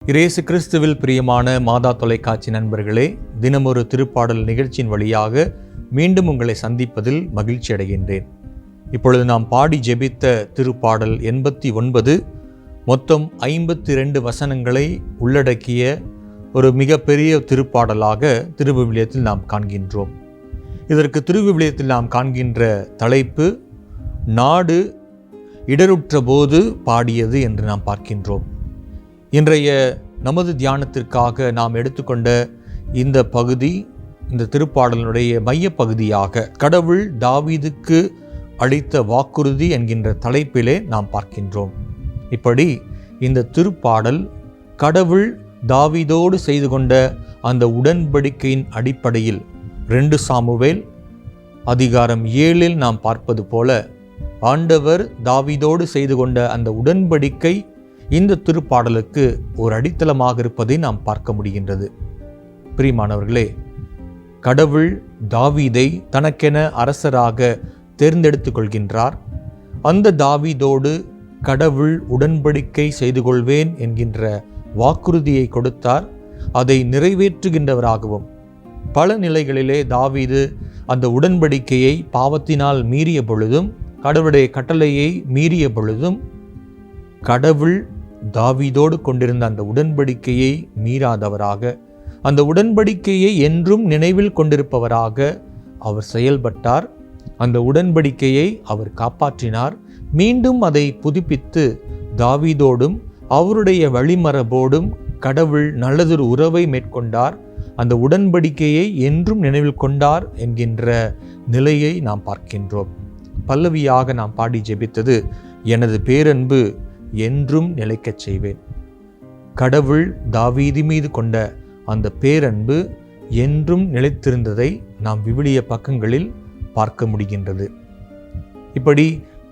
இயேசு கிறிஸ்துவில் பிரியமான மாதா தொலைக்காட்சி நண்பர்களே, தினமொரு திருப்பாடல் நிகழ்ச்சியின் வழியாக மீண்டும் உங்களை சந்திப்பதில் மகிழ்ச்சி அடைகின்றேன். இப்பொழுது நாம் பாடி ஜெபித்த திருப்பாடல் 89 மொத்தம் 52 வசனங்களை உள்ளடக்கிய ஒரு மிகப்பெரிய திருப்பாடலாக திருவிவிலியத்தில் நாம் காண்கின்றோம். இதற்கு திருவிவிலியத்தில் நாம் காண்கின்ற தலைப்பு நாடு இடருற்ற போது பாடியது என்று நாம் பார்க்கின்றோம். இன்றைய நமது தியானத்திற்காக நாம் எடுத்துக்கொண்ட இந்த பகுதி, இந்த திருப்பாடலுடைய மைய பகுதியாக கடவுள் தாவீதுக்கு அளித்த வாக்குறுதி என்கின்ற தலைப்பிலே நாம் பார்க்கின்றோம். இப்படி இந்த திருப்பாடல் கடவுள் தாவீதோடு செய்து கொண்ட அந்த உடன்படிக்கையின் அடிப்படையில் 2 சாமுவேல் அதிகாரம் 7 நாம் பார்ப்பது போல ஆண்டவர் தாவீதோடு செய்து கொண்ட அந்த உடன்படிக்கை இந்த திருப்பாடலுக்கு ஒரு அடித்தளமாக இருப்பதை நாம் பார்க்க முடிகின்றது. பிரியமானவர்களே, கடவுள் தாவீதை தனக்கென அரசராக தேர்ந்தெடுத்து கொள்கின்றார். அந்த தாவீதோடு கடவுள் உடன்படிக்கை செய்து கொள்வேன் என்கின்ற வாக்குறுதியை கொடுத்தார். அதை நிறைவேற்றுகின்றவராகவும் பல நிலைகளிலே தாவீது அந்த உடன்படிக்கையை பாவத்தினால் மீறிய பொழுதும், கடவுளுடைய கட்டளையை மீறிய பொழுதும், கடவுள் தாவீதோடு கொண்டிருந்த அந்த உடன்படிக்கையை மீறாதவராக, அந்த உடன்படிக்கையை என்றும் நினைவில் கொண்டிருப்பவராக அவர் செயல்பட்டார். அந்த உடன்படிக்கையை அவர் காப்பாற்றினார். மீண்டும் அதை புதுப்பித்து தாவீதோடும் அவருடைய வழிமரபோடும் கடவுள் நல்லதொரு உறவை மேற்கொண்டார். அந்த உடன்படிக்கையை என்றும் நினைவில் கொண்டார் என்கின்ற நிலையை நாம் பார்க்கின்றோம். பல்லவியாக நாம் பாடி ஜெபித்தது, எனது பேரன்பு என்றும் நிலைக்கச் செய்வேன். கடவுள் தாவீது மீது கொண்ட அந்த பேரன்பு என்றும் நிலைத்திருந்ததை நாம் விவிலிய பக்கங்களில் பார்க்க முடிகின்றது. இப்படி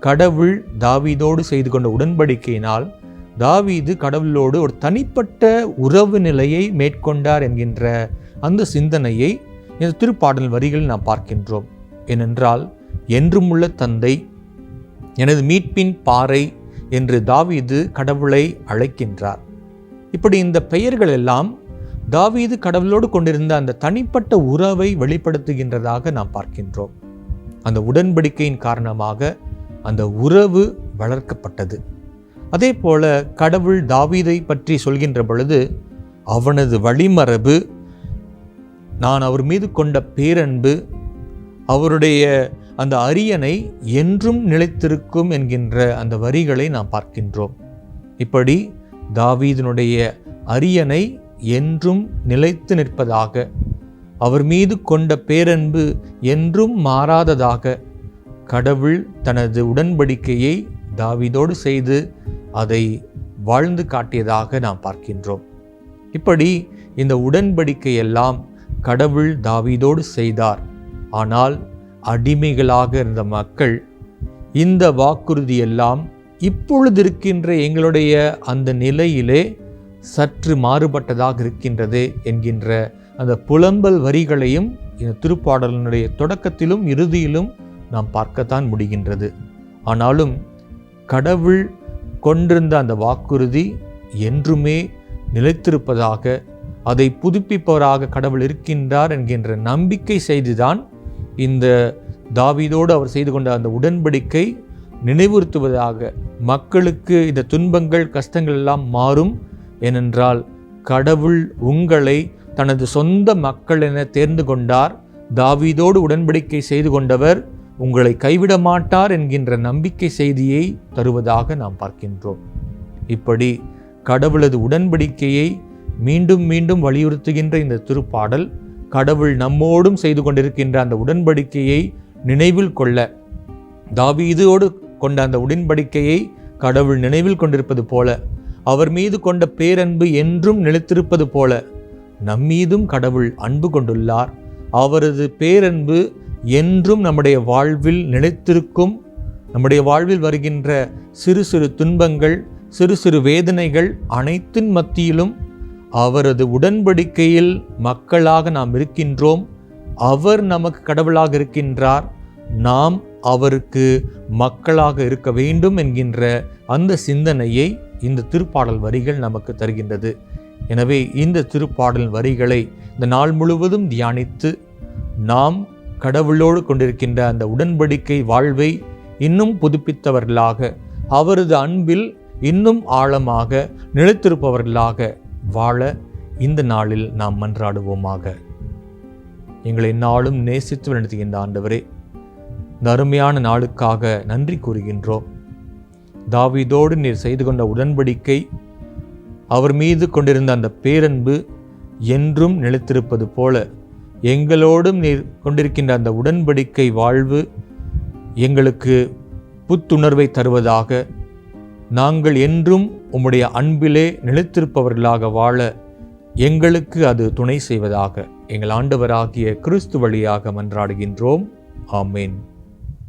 கடவுள் தாவீதோடு செய்து கொண்ட உடன்படிக்கையினால் தாவீது கடவுளோடு ஒரு தனிப்பட்ட உறவு நிலையை மேற்கொண்டார் என்கின்ற அந்த சிந்தனையை இந்த திருப்பாடல் வரிகளில் நாம் பார்க்கின்றோம். ஏனென்றால், என்றுமுள்ள தந்தை, எனது மீட்பின் பாறை என்று தாவீது கடவுளை அழைக்கின்றார். இப்படி இந்த பெயர்கள் எல்லாம் தாவீது கடவுளோடு கொண்டிருந்த அந்த தனிப்பட்ட உறவை வெளிப்படுத்துகின்றதாக நாம் பார்க்கின்றோம். அந்த உடன்படிக்கையின் காரணமாக அந்த உறவு வளர்க்கப்பட்டது. அதே போல கடவுள் தாவீதை பற்றி சொல்கின்ற பொழுது, அவனது வழிமரபு, நான் அவர் மீது கொண்ட பேரன்பு, அவருடைய அந்த அரியணை என்றும் நிலைத்திருக்கும் என்கின்ற அந்த வரிகளை நாம் பார்க்கின்றோம். இப்படி தாவீதினுடைய அரியணை என்றும் நிலைத்து நிற்பதாக, அவர் மீது கொண்ட பேரன்பு என்றும் மாறாததாக கடவுள் தனது உடன்படிக்கையை தாவீதோடு செய்து அதை வாழ்ந்து காட்டியதாக நாம் பார்க்கின்றோம். இப்படி இந்த உடன்படிக்கையெல்லாம் கடவுள் தாவீதோடு செய்தார். ஆனால் அடிமைகளாக இருந்த மக்கள் இந்த வாக்குறுதியெல்லாம் இப்பொழுது இருக்கின்ற எங்களுடைய அந்த நிலையிலே சற்று மாறுபட்டதாக இருக்கின்றது என்கின்ற அந்த புலம்பல் வரிகளையும் இந்த திருப்பாடலினுடைய தொடக்கத்திலும் இறுதியிலும் நாம் பார்க்கத்தான் முடிகின்றது. ஆனாலும் கடவுள் கொண்டிருந்த அந்த வாக்குறுதி என்றுமே நிலைத்திருப்பதாக, அதை புதுப்பிப்பவராக கடவுள் இருக்கின்றார் என்கின்ற நம்பிக்கை செய்துதான் இந்த தாவீதோடு அவர் செய்து கொண்ட அந்த உடன்படிக்கை நினைவுறுத்துவதாக, மக்களுக்கு இந்த துன்பங்கள் கஷ்டங்கள் எல்லாம் மாறும். ஏனென்றால் கடவுள் உங்களை தனது சொந்த மக்கள் என தேர்ந்து கொண்டார். தாவீதோடு உடன்படிக்கை செய்து கொண்டவர் உங்களை கைவிட மாட்டார் என்கின்ற நம்பிக்கை செய்தியை தருவதாக நாம் பார்க்கின்றோம். இப்படி கடவுளது உடன்படிக்கையை மீண்டும் மீண்டும் வலியுறுத்துகின்ற இந்த திருப்பாடல் கடவுள் நம்மோடும் செய்து கொண்டிருக்கின்ற அந்த உடன்படிக்கையை நினைவில் கொள்ள, தாவீதோடு கொண்ட அந்த உடன்படிக்கையை கடவுள் நினைவில் கொண்டிருப்பது போல, அவர் மீது கொண்ட பேரன்பு என்றும் நிலைத்திருப்பது போல நம்மீதும் கடவுள் அன்பு கொண்டுள்ளார். அவரது பேரன்பு என்றும் நம்முடைய வாழ்வில் நிலைத்திருக்கும். நம்முடைய வாழ்வில் வருகின்ற சிறு சிறு துன்பங்கள், சிறு சிறு வேதனைகள் அனைத்தின் மத்தியிலும் அவரது உடன்படிக்கையில் மக்களாக நாம் இருக்கின்றோம். அவர் நமக்கு கடவுளாக இருக்கின்றார். நாம் அவருக்கு மக்களாக இருக்க வேண்டும் என்கின்ற அந்த சிந்தனையை இந்த திருப்பாடல் வரிகள் நமக்கு தருகின்றது. எனவே இந்த திருப்பாடல் வரிகளை இந்த நாள் முழுவதும் தியானித்து நாம் கடவுளோடு கொண்டிருக்கின்ற அந்த உடன்படிக்கை வாழ்வை இன்னும் புதுப்பித்தவர்களாக, அவரது அன்பில் இன்னும் ஆழமாக நிலைத்திருப்பவர்களாக வாழ இந்த நாளில் நாம் மன்றாடுவோமாக. எங்களை நாளும் நேசித்து நடத்துகின்ற ஆண்டவரே, இந்த அருமையான நாளுக்காக நன்றி கூறுகின்றோம். தாவீதோடு நீர் செய்து கொண்ட உடன்படிக்கை, அவர் மீது கொண்டிருந்த அந்த பேரன்பு என்றும் நிலைத்திருப்பது போல எங்களோடும் நீர் கொண்டிருக்கின்ற அந்த உடன்படிக்கை வாழ்வு எங்களுக்கு புத்துணர்வை தருவதாக, நாங்கள் என்றும் உம்முடைய அன்பிலே நிலைத்திருப்பவர்களாக வாழ எங்களுக்கு அது துணை செய்வதாக எங்கள் ஆண்டவராகிய கிறிஸ்து வழியாக மன்றாடுகின்றோம். ஆமேன்.